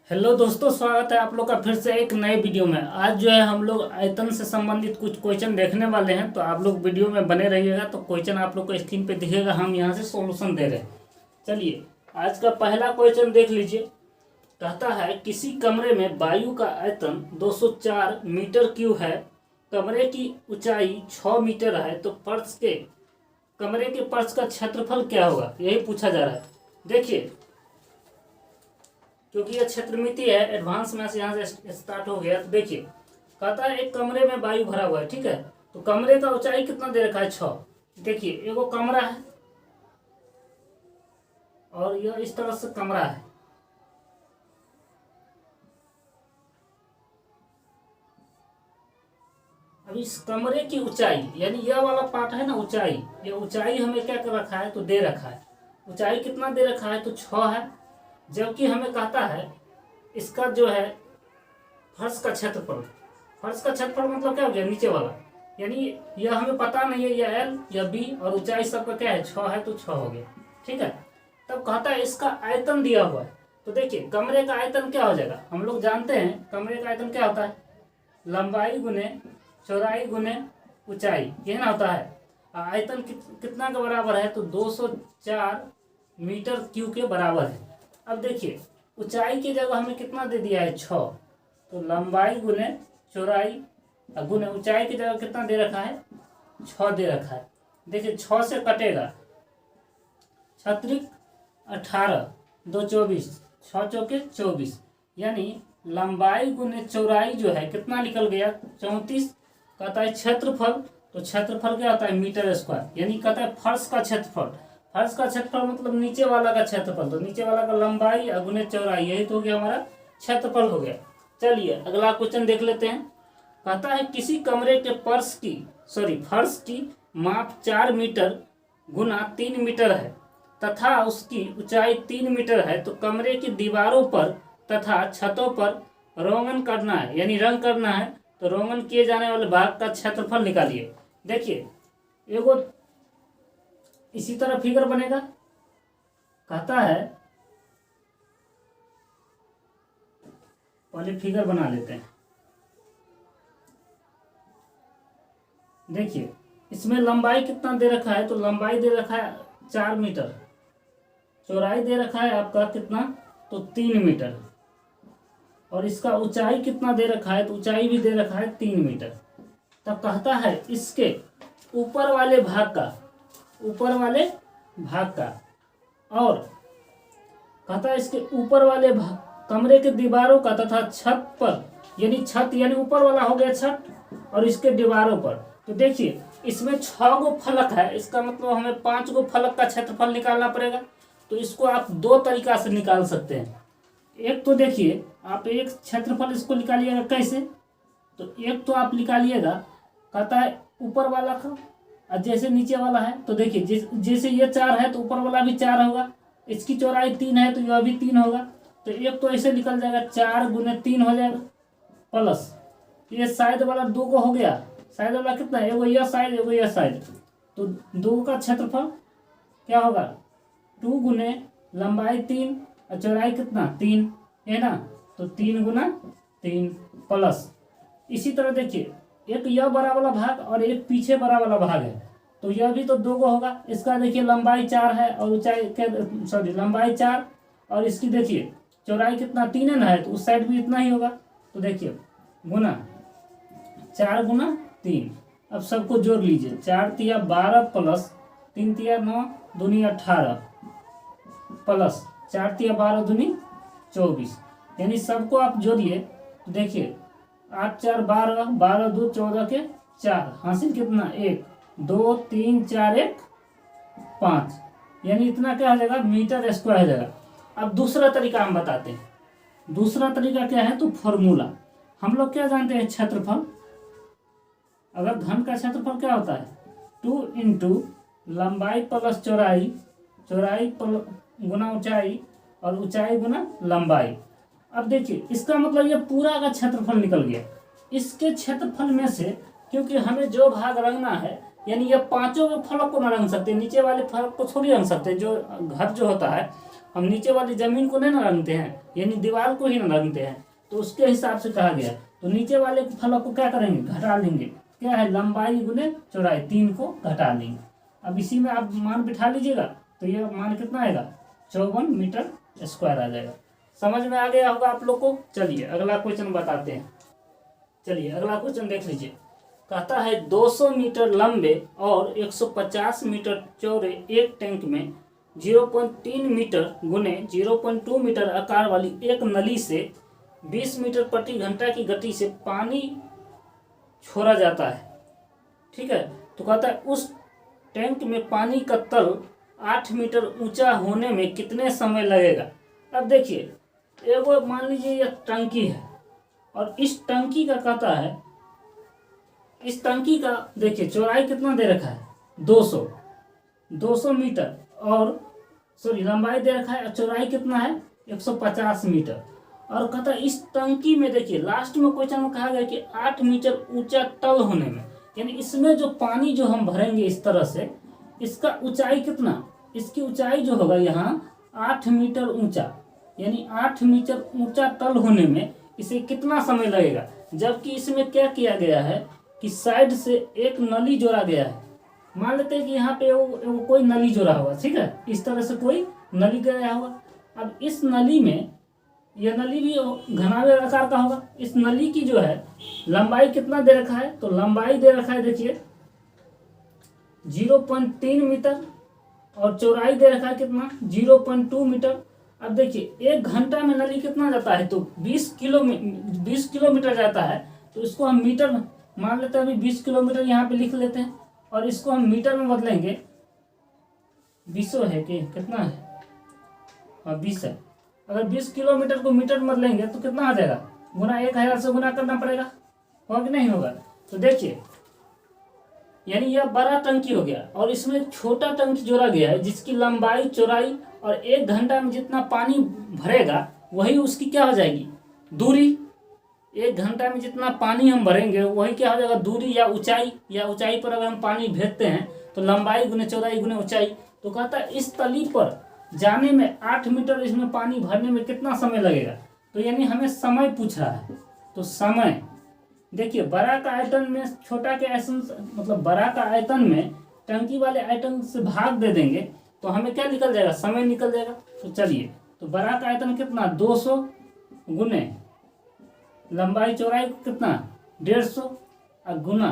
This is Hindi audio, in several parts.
हेलो दोस्तों, स्वागत है आप लोग का फिर से एक नए वीडियो में। आज जो है हम लोग आयतन से संबंधित कुछ क्वेश्चन देखने वाले हैं, तो आप लोग वीडियो में बने रहिएगा। तो क्वेश्चन आप लोग को स्क्रीन पे दिखेगा, हम यहाँ से सॉल्यूशन दे रहे हैं। चलिए आज का पहला क्वेश्चन देख लीजिए। कहता है किसी कमरे में वायु का आयतन 204 मीटर क्यूब है, कमरे की ऊंचाई 6 मीटर है, तो कमरे के फर्श का क्षेत्रफल क्या होगा, यही पूछा जा रहा है। देखिए क्योंकि यह क्षेत्रमिति है, एडवांस में से यहाँ से स्टार्ट हो गया। तो देखिए कहता है एक कमरे में वायु भरा हुआ है, ठीक है। तो कमरे का ऊंचाई कितना दे रखा है, 6। देखिए एगो कमरा है और यह इस तरह से कमरा है। अब इस कमरे की ऊंचाई यानी यह वाला पार्ट है ना, ऊंचाई, ये ऊंचाई हमें क्या कर रखा है, तो दे रखा है। ऊंचाई कितना दे रखा है, तो 6 है। जबकि हमें कहता है इसका जो है फर्श का क्षेत्रफल। फर्श का क्षेत्रफल मतलब क्या हो गया, नीचे वाला, यानी यह हमें पता नहीं है, यह एल या बी, और ऊंचाई सबका क्या है, 6 है, तो 6 हो गया, ठीक है। तब कहता है इसका आयतन दिया हुआ है। तो देखिए कमरे का आयतन क्या हो जाएगा, हम लोग जानते हैं कमरे का आयतन क्या होता है, लंबाई गुने चौड़ाई गुने ऊंचाई, यही ना होता है। आयतन कितना के बराबर है, तो 204 मीटर क्यूब के बराबर है। अब देखिए ऊंचाई की जगह हमें कितना दे दिया है, 6। तो लंबाई गुने चौड़ाई गुने ऊंचाई की जगह कितना दे रखा है, 6 दे रखा है। देखिए 6 से कटेगा 6 18 2 24, 6 चौके 24, यानी लंबाई गुने चौड़ाई जो है कितना निकल गया, 34। कहता है क्षेत्रफल, तो क्षेत्रफल क्या होता है, मीटर स्क्वायर, यानी कहता है फर्श का क्षेत्रफल। फर्श का क्षेत्रफल मतलब नीचे वाला का क्षेत्रफल, तो नीचे वाला का लंबाई गुने चौड़ाई, यही तो हो गया हमारा क्षेत्रफल हो गया। चलिए अगला क्वेश्चन देख लेते हैं। कहता है किसी कमरे के फर्श की माप 4 मीटर गुना 3 मीटर है तथा उसकी ऊंचाई 3 मीटर है, तो कमरे की दीवारों पर तथा छतों पर रोगन करना है, यानी रंग करना है। तो रोगन किए जाने वाले भाग का क्षेत्रफल निकालिए। देखिए एगो इसी तरह फिगर बनेगा। कहता है पहले फिगर बना लेते हैं। देखिए इसमें लंबाई कितना दे रखा है, तो लंबाई दे रखा है 4 मीटर, चौड़ाई दे रखा है आपका कितना, तो 3 मीटर, और इसका ऊंचाई कितना दे रखा है, तो ऊंचाई भी दे रखा है 3 मीटर। तब कहता है इसके ऊपर वाले भाग का और कहता है इसके ऊपर वाले कमरे के दीवारों का तथा छत पर, यानी छत यानी ऊपर वाला हो गया छत, और इसके दीवारों पर। तो देखिए इसमें 6 गो फलक है, इसका मतलब हमें 5 गो फलक का क्षेत्रफल निकालना पड़ेगा। तो इसको आप 2 तरीका से निकाल सकते हैं। एक तो देखिए आप एक क्षेत्रफल इसको निकालिएगा कैसे, तो एक तो आप निकालिएगा, कहता है ऊपर वाला का और जैसे नीचे वाला है। तो देखिए जैसे ये 4 है तो ऊपर वाला भी 4 होगा, इसकी चौड़ाई 3 है तो यह भी 3 होगा। तो एक तो ऐसे निकल जाएगा, 4 गुने 3 हो जाएगा, प्लस ये साइड वाला 2 को हो गया। साइड वाला कितना है, एगो यह साइड एगो यह साइड, तो 2 का क्षेत्रफल क्या होगा, 2 गुने लंबाई 3 और चौड़ाई कितना 3 है ना, तो 3 गुना 3 प्लस। इसी तरह देखिए एक यह बड़ा वाला भाग और एक पीछे बड़ा वाला भाग है, तो यह भी तो 2 को होगा। इसका देखिए लंबाई 4 है और लंबाई 4 और इसकी देखिए चौड़ाई कितना 3 है ना, है तो उस साइड भी इतना ही होगा। तो देखिए गुना 4 गुना 3, अब सबको जोड़ लीजिए, 4 तिया 12 प्लस 3 तिया 9 दूनी 18 प्लस 4 तिया 12 दूनी 24, यानी सबको आप जोड़िए। तो देखिए 8 4 12 12 2 14 के 4, हासिल कितना 1 2 3 4 1 5, यानी इतना क्या हो जाएगा, मीटर स्क्वायर हो जाएगा। अब दूसरा तरीका हम बताते हैं। दूसरा तरीका क्या है, तो फॉर्मूला हम लोग क्या जानते हैं, क्षेत्रफल। अगर घन का क्षेत्रफल क्या होता है, 2 इंटू लंबाई प्लस चौड़ाई, चौड़ाई गुना ऊंचाई और ऊंचाई गुना लंबाई। अब देखिए इसका मतलब ये पूरा का क्षेत्रफल निकल गया। इसके क्षेत्रफल में से क्योंकि हमें जो भाग रंगना है यानी ये पांचों के फलक को ना रंग सकते, नीचे वाले फलक को थोड़ी रंग सकते। जो घर जो होता है हम नीचे वाली जमीन को नहीं ना रंगते हैं, यानी दीवार को ही ना रंगते हैं, तो उसके हिसाब से कहा गया। तो नीचे वाले फलक को क्या करेंगे, घटा लेंगे। क्या है, लंबाई गुने चौड़ाई, 3 को घटा लेंगे। अब इसी में आप मान बिठा लीजिएगा, तो ये मान कितना आएगा, 54 मीटर स्क्वायर आ जाएगा। समझ में आ गया होगा आप लोग को। चलिए अगला क्वेश्चन बताते हैं। चलिए अगला क्वेश्चन देख लीजिए। कहता है 200 मीटर लंबे और 150 मीटर चौड़े एक टैंक में 0.3 मीटर गुने 0.2 मीटर आकार वाली एक नली से 20 मीटर प्रति घंटा की गति से पानी छोड़ा जाता है। ठीक है, तो कहता है उस टैंक में पानी का तल 8 मीटर ऊंचा होने में कितने समय लगेगा। अब देखिए, एगो मान लीजिए यह टंकी है, और इस टंकी का कहता है, इस टंकी का देखिए चौड़ाई कितना दे रखा है, 200 मीटर, और सॉरी लंबाई दे रखा है, और चौड़ाई कितना है 150 मीटर। और कहता है इस टंकी में देखिए लास्ट में क्वेश्चन में कहा गया कि 8 मीटर ऊंचा तल होने में, यानी इसमें जो पानी जो हम भरेंगे इस तरह से, इसका ऊंचाई कितना, इसकी ऊंचाई जो होगा यहाँ 8 मीटर ऊंचा, यानी 8 मीटर ऊंचा तल होने में इसे कितना समय लगेगा। जबकि इसमें क्या किया गया है कि साइड से एक नली जोड़ा गया है। मान लेते हैं कि यहाँ पे वो कोई नली जोड़ा हुआ, ठीक है, इस तरह से कोई नली गया होगा। अब इस नली में, यह नली भी घनावे आकार का होगा। इस नली की जो है लंबाई कितना दे रखा है, तो लंबाई दे रखा है देखिए 0.3 मीटर, और चौड़ाई दे रखा है कितना 0.2 मीटर। अब देखिए 1 घंटा में नली कितना जाता है, तो 20 किलोमीटर जाता है। तो इसको हम मीटर में मान लेते हैं, अभी 20 किलोमीटर यहाँ पे लिख लेते हैं, और इसको हम मीटर में बदलेंगे। 20 है कि कितना है, हाँ 20 है। अगर 20 किलोमीटर को मीटर में बदलेंगे तो कितना आ जाएगा, गुना 1000 से गुना करना पड़ेगा, होगा कि नहीं होगा। तो देखिए यानी यह बड़ा टंकी हो गया, और इसमें एक छोटा टंकी जोड़ा गया है जिसकी लंबाई चौड़ाई और 1 घंटा में जितना पानी भरेगा वही उसकी क्या हो जाएगी, दूरी। 1 घंटा में जितना पानी हम भरेंगे वही क्या हो जाएगा, दूरी या ऊंचाई। या ऊंचाई पर अगर हम पानी भेजते हैं तो लंबाई गुने चौड़ाई गुने ऊंचाई। तो कहता है इस तली पर जाने में 8 मीटर इसमें पानी भरने में कितना समय लगेगा। तो यानी हमें समय पूछ रहा है, तो समय देखिए बड़ा का आयतन में छोटा के आयतन, मतलब बड़ा का आयतन में टंकी वाले आयतन से भाग दे देंगे तो हमें क्या निकल जाएगा, समय निकल जाएगा। तो चलिए, तो बड़ा का आयतन कितना 200 गुने लंबाई चौड़ाई कितना 150, और गुना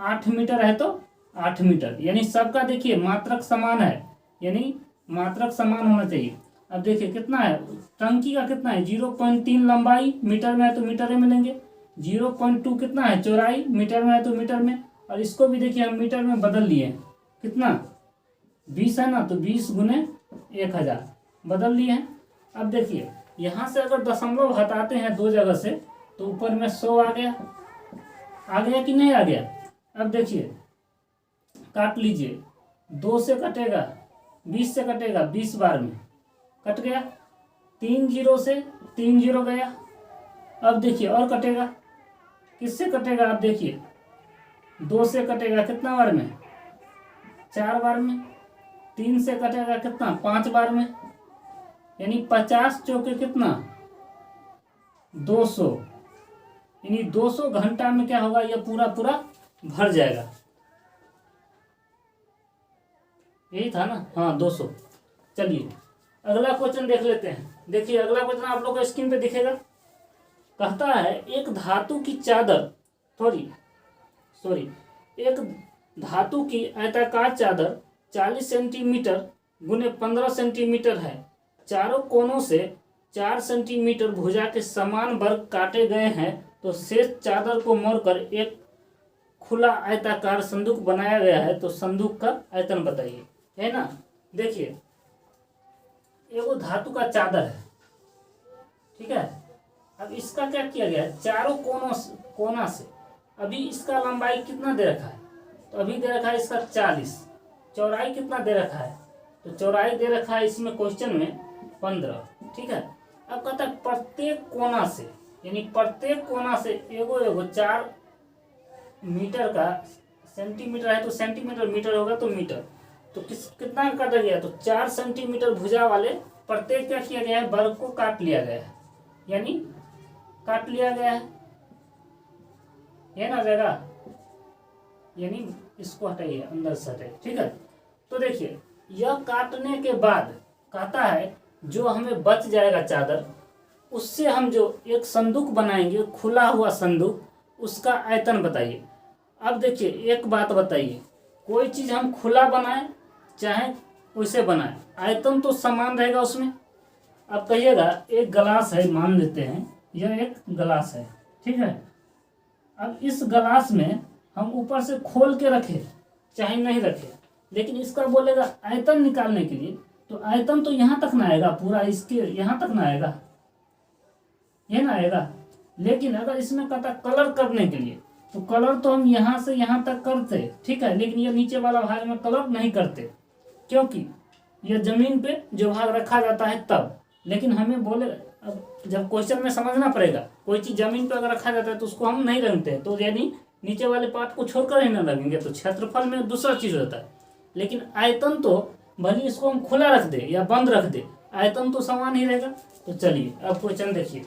8 मीटर है तो 8 मीटर, यानी सबका देखिए मात्रक समान है, यानी मात्रक समान होना चाहिए। अब देखिए कितना है, टंकी का कितना है 0.3 लंबाई, मीटर में है तो मीटर में लेंगे। 0.2 कितना है चौड़ाई, मीटर में है तो मीटर में, और इसको भी देखिए हम मीटर में बदल लिए। कितना 20 है ना, तो 20 गुने 1000 बदल लिए हैं। अब देखिए यहाँ से अगर दशमलव हटाते हैं 2 जगह से तो ऊपर में 100 आ गया कि नहीं आ गया। अब देखिए काट लीजिए, 2 से कटेगा 20 से कटेगा 20 बार में कट गया, 3 जीरो से 3 जीरो गया। अब देखिए और कटेगा, किससे कटेगा, अब देखिए 2 से कटेगा कितना बार में 4 बार में, 3 से कटेगा कितना 5 बार में, यानी 50 चौके कितना 200, यानी 200 घंटा में क्या होगा, यह पूरा भर जाएगा। यही था ना, हाँ 200। चलिए अगला क्वेश्चन देख लेते हैं। देखिए अगला क्वेश्चन आप लोग को स्क्रीन पे दिखेगा। कहता है एक धातु की चादर एक धातु की आयताकार चादर 40 सेंटीमीटर गुने 15 सेंटीमीटर है। चारों कोनों से 4 सेंटीमीटर भुजा के समान वर्ग काटे गए हैं, तो शेष चादर को मोड़कर एक खुला आयताकार संदूक बनाया गया है। तो संदूक का आयतन बताइए, है ना। देखिए ये वो धातु का चादर है, ठीक है। अब इसका क्या किया गया है, चारों कोना से अभी इसका लंबाई कितना दे रखा है, तो अभी दे रखा है इसका 40। चौड़ाई कितना दे रखा है, तो चौड़ाई दे रखा है इसमें क्वेश्चन में 15, ठीक है। अब कहता है प्रत्येक कोना से, यानी प्रत्येक कोना से एगो 4 मीटर का सेंटीमीटर है तो सेंटीमीटर, मीटर होगा तो मीटर। तो कितना काटा गया, तो 4 सेंटीमीटर भुजा वाले प्रत्येक क्या किया गया है, वर्ग को काट लिया गया है, यानी काट लिया गया है, ये ना जाएगा, यानी इसको हटाइए, अंदर से हटाइए, ठीक है। तो देखिए यह काटने के बाद कहता है जो हमें बच जाएगा चादर, उससे हम जो एक संदूक बनाएंगे, खुला हुआ संदूक, उसका आयतन बताइए। अब देखिए एक बात बताइए, कोई चीज़ हम खुला बनाएं चाहे वैसे बनाएं, आयतन तो समान रहेगा उसमें। अब कहिएगा एक गिलास है, मान लेते हैं यह एक गिलास है, ठीक है। अब इस गिलास में हम ऊपर से खोल के रखें चाहे नहीं रखें, लेकिन इसका बोलेगा आयतन निकालने के लिए, तो आयतन तो यहाँ तक ना आएगा, पूरा इसके यहाँ तक ना आएगा, ये ना आएगा। लेकिन अगर इसमें कहता कलर करने के लिए, तो कलर तो हम यहाँ से यहाँ तक करते, ठीक है, लेकिन ये नीचे वाला भाग में कलर नहीं करते, क्योंकि ये जमीन पे जो भाग रखा जाता है तब। लेकिन हमें बोले, अब जब क्वेश्चन में समझना पड़ेगा, कोई चीज़ जमीन पे अगर रखा जाता है तो उसको हम नहीं रंगते, तो यानी नीचे वाले पार्ट को छोड़कर ही ना लगेंगे, तो क्षेत्रफल में दूसरा चीज़ होता है। लेकिन आयतन तो भले इसको हम खुला रख दे या बंद रख दे, आयतन तो समान ही रहेगा। तो चलिए अब क्वेश्चन देखिए।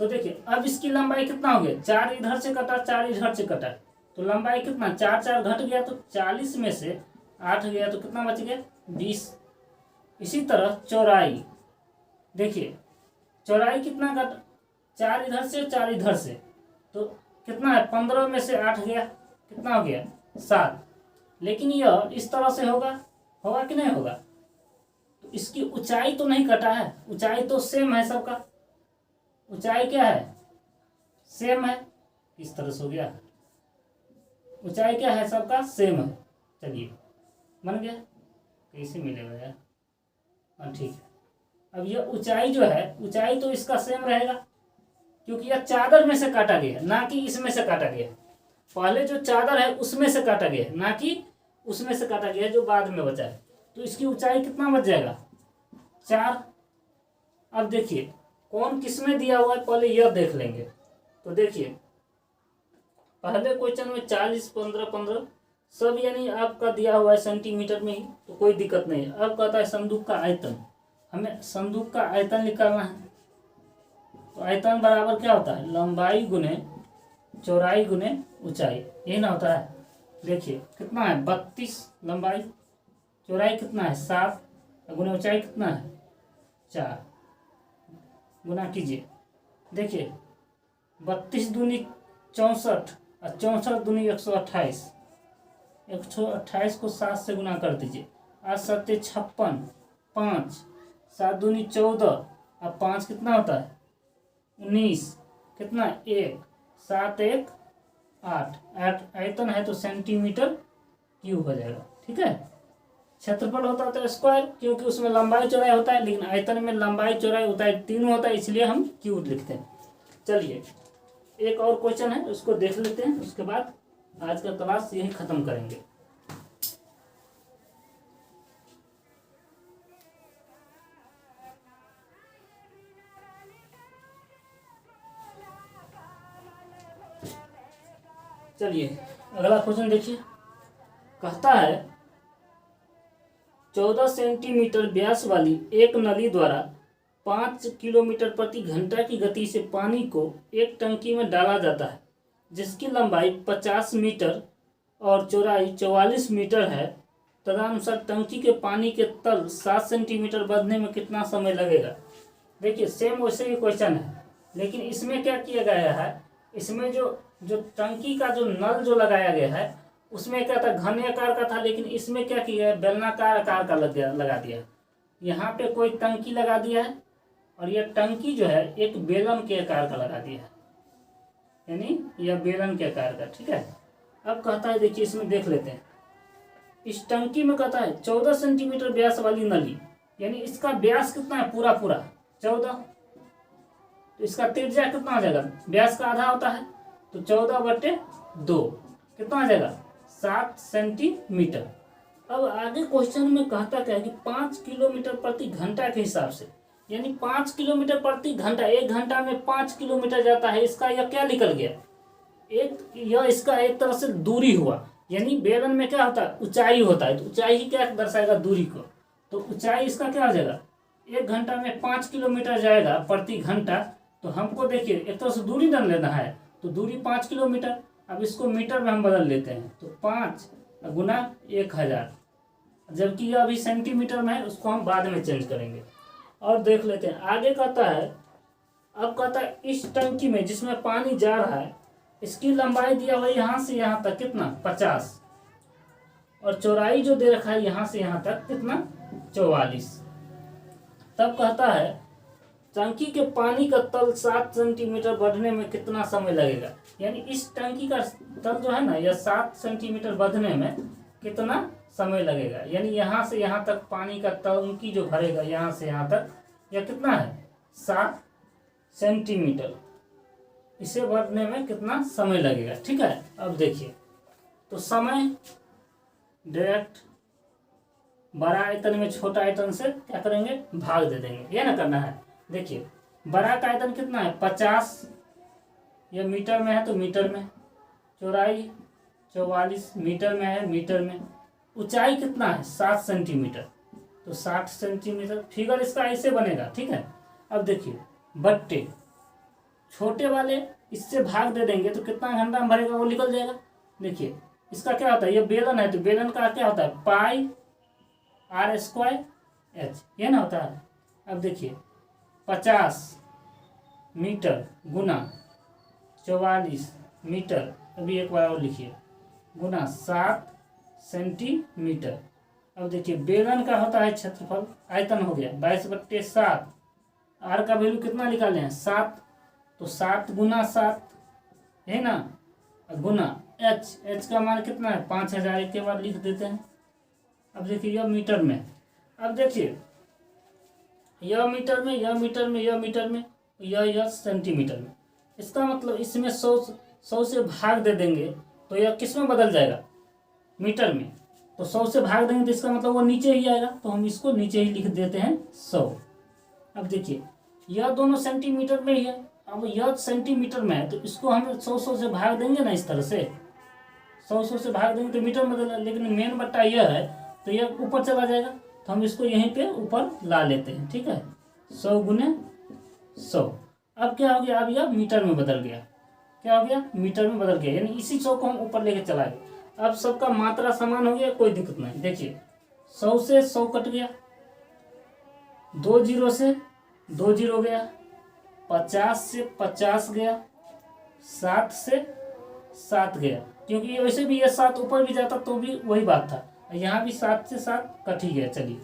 तो देखिए अब इसकी लंबाई कितना हो गया, 4 इधर से कटा, 4 इधर से कटा, तो लंबाई कितना, 4 4 घट गया, तो 40 में से 8 गया तो कितना बच गया, 20। इसी तरह चौड़ाई, देखिए चौड़ाई कितना कटा, 4 इधर से 4 इधर से, तो कितना है, 15 में से 8 गया, कितना हो गया, 7। लेकिन यह इस तरह से होगा कि नहीं होगा, तो इसकी ऊंचाई तो नहीं कटा है, ऊंचाई तो सेम है सबका, ऊंचाई क्या है, सेम है, इस तरह से हो गया, ऊंचाई क्या है सबका, सेम है। चलिए बन गया, कैसे मिलेगा यार, हाँ ठीक है। अब यह ऊंचाई जो है, ऊंचाई तो इसका सेम रहेगा, क्योंकि यह चादर में से काटा गया, ना कि इसमें से काटा गया। पहले जो चादर है उसमें से काटा गया, ना कि उसमें से काटा गया जो बाद में बचा है। तो इसकी ऊंचाई कितना बच जाएगा, 4। अब देखिए कौन किस में दिया हुआ है, पहले यह देख लेंगे। तो देखिए पहले क्वेश्चन में 40 15 15 सब यानी आपका दिया हुआ है सेंटीमीटर में ही, तो कोई दिक्कत नहीं है। अब कहता है संदूक का आयतन, हमें संदूक का आयतन निकालना है। तो आयतन बराबर क्या होता है, लंबाई गुने चौड़ाई गुने ऊंचाई, यही ना होता है। देखिए कितना है, 32, लंबाई, चौड़ाई कितना है 7, गुना ऊंचाई कितना है 4, गुना कीजिए। देखिए 32 दूनी 64 और 64 दूनी 128, 128 को 7 से गुना कर दीजिए, 8 7 56, 5 7 दूनी 14 और 5 कितना होता है 19, कितना 1 7 1 8, आयतन है तो सेंटीमीटर क्यूब हो जाएगा, ठीक है। क्षेत्रफल होता है स्क्वायर, क्योंकि उसमें लंबाई चौड़ाई होता है, लेकिन आयतन में लंबाई चौड़ाई होता है तीनों होता है, इसलिए हम क्यूब लिखते हैं। चलिए एक और क्वेश्चन है उसको देख लेते हैं, उसके बाद आज का क्लास यही खत्म करेंगे। चलिए अगला क्वेश्चन देखिए, कहता है 14 सेंटीमीटर व्यास वाली एक नली द्वारा 5 किलोमीटर प्रति घंटा की गति से पानी को एक टंकी में डाला जाता है, जिसकी लंबाई 50 मीटर और चौड़ाई 44 मीटर है। तदनुसार टंकी के पानी के तल 7 सेंटीमीटर बढ़ने में कितना समय लगेगा। देखिए सेम वैसे ही क्वेश्चन है, लेकिन इसमें क्या किया गया है, इसमें जो टंकी का जो नल जो लगाया गया है उसमें क्या था, घने आकार का था, लेकिन इसमें क्या किया है, बेलनाकार आकार का लगा दिया। यहाँ पे कोई टंकी लगा दिया है और यह टंकी जो है एक बेलन के आकार का लगा दिया है, यानी यह बेलन के आकार का, ठीक है। अब कहता है देखिए इसमें देख लेते हैं, इस टंकी में कहता है 14 सेंटीमीटर व्यास वाली नली, यानी इसका व्यास कितना है, पूरा 14, तो इसका त्रिज्या कितना आ जाएगा, व्यास का आधा होता है, तो 14/2 कितना आ जाएगा 7 सेंटीमीटर। अब आगे क्वेश्चन में कहता क्या है कि 5 किलोमीटर प्रति घंटा के हिसाब से, यानी 5 किलोमीटर प्रति घंटा, 1 घंटा में 5 किलोमीटर जाता है, इसका यह क्या निकल गया, एक यह इसका एक तरह से दूरी हुआ, यानी बेलन में क्या होता है, ऊंचाई होता है, तो ऊंचाई ही क्या दर्शाएगा, दूरी को। तो ऊंचाई इसका क्या हो जाएगा, 1 घंटा में 5 किलोमीटर जाएगा प्रति घंटा। तो हमको देखिए एक तरह से दूरी न लेना है, तो दूरी 5 किलोमीटर। अब इसको मीटर में हम बदल लेते हैं, तो 5 गुना 1000, जबकि यह अभी सेंटीमीटर में है, उसको हम बाद में चेंज करेंगे। और देख लेते हैं आगे कहता है, अब कहता है इस टंकी में जिसमें पानी जा रहा है, इसकी लंबाई दिया हुआ यहाँ से यहाँ तक कितना, 50, और चौड़ाई जो दे रखा है यहाँ से यहाँ तक कितना, 44। तब कहता है टंकी के पानी का तल 7 सेंटीमीटर बढ़ने में कितना समय लगेगा। यानी इस टंकी का तल जो है ना, यह 7 सेंटीमीटर बढ़ने में कितना समय लगेगा। यानी यहाँ से यहाँ तक पानी का टंकी जो भरेगा, यहाँ से यहाँ तक, यह कितना है, 7 सेंटीमीटर। इसे भरने में कितना समय लगेगा। ठीक है, अब देखिए तो समय डायरेक्ट बड़ा आयतन में छोटा आयतन से क्या करेंगे, भाग दे देंगे, ये ना करना है। देखिए बड़ा का आयतन कितना है, 50, यह मीटर में है तो मीटर में, चौड़ाई 44 मीटर में है, मीटर में, ऊंचाई कितना है, 7 सेंटीमीटर, तो 60 सेंटीमीटर। फिगर इसका ऐसे बनेगा। ठीक है, अब देखिए बट्टे छोटे वाले इससे भाग दे देंगे तो कितना घंटा में भरेगा, वो निकल जाएगा। देखिए इसका क्या होता है, ये बेलन है तो बेलन का क्या होता है, पाई r² h, ये ना होता है। अब देखिए 50 मीटर गुना 44 मीटर, अभी एक बार और लिखिए, गुना 7 सेंटीमीटर। अब देखिए बेलन का होता है क्षेत्रफल, आयतन हो गया 22/7, आर का वैल्यू कितना निकाले हैं, 7, तो 7 गुना 7 है ना, गुना h का मान कितना है, 5000, एक के बाद लिख देते हैं। अब देखिए यह मीटर में, अब देखिए यह मीटर में, यह मीटर में, यह मीटर में, यह सेंटीमीटर में। इसका मतलब इसमें 100 से भाग दे देंगे तो यह किस में बदल जाएगा, मीटर में। तो 100 से भाग देंगे तो इसका मतलब वो नीचे ही आएगा, तो हम इसको नीचे ही लिख देते हैं 100। अब देखिए यह दोनों सेंटीमीटर में ही है, अब यह सेंटीमीटर में है तो इसको हम 100 से भाग देंगे ना, इस तरह से 100 से भाग देंगे तो मीटर में बदलेगा। लेकिन मेन बट्टा यह है तो यह ऊपर चला जाएगा, तो हम इसको यहीं पे ऊपर ला लेते हैं। ठीक है, 100 गुने 100। अब क्या हो गया, अब यह मीटर में बदल गया, क्या हो गया, मीटर में बदल गया, यानी इसी 100 को हम ऊपर लेके चला गए। अब सबका मात्रा समान हो गया, कोई दिक्कत नहीं। देखिए 100 से 100 कट गया, 2 जीरो से 2 जीरो गया, 50 से 50 गया, 7 से 7 गया, क्योंकि वैसे भी यह 7 ऊपर भी जाता तो भी वही बात था, यहाँ भी 7 से 7 कट ही गया। चलिए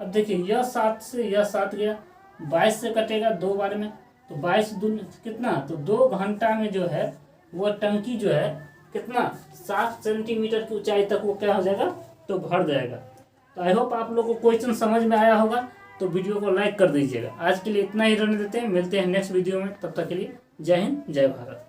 अब देखिए यह 7 से यह 7 गया, 22 से कटेगा 2 बार में, तो 22 दून कितना, तो 2 घंटा में जो है वह टंकी जो है कितना, 7 सेंटीमीटर की ऊंचाई तक वो क्या हो जाएगा, तो भर जाएगा। तो आई होप आप लोगों को क्वेश्चन समझ में आया होगा, तो वीडियो को लाइक कर दीजिएगा। आज के लिए इतना ही रहने देते हैं, मिलते हैं नेक्स्ट वीडियो में, तब तक के लिए जय हिंद जय भारत।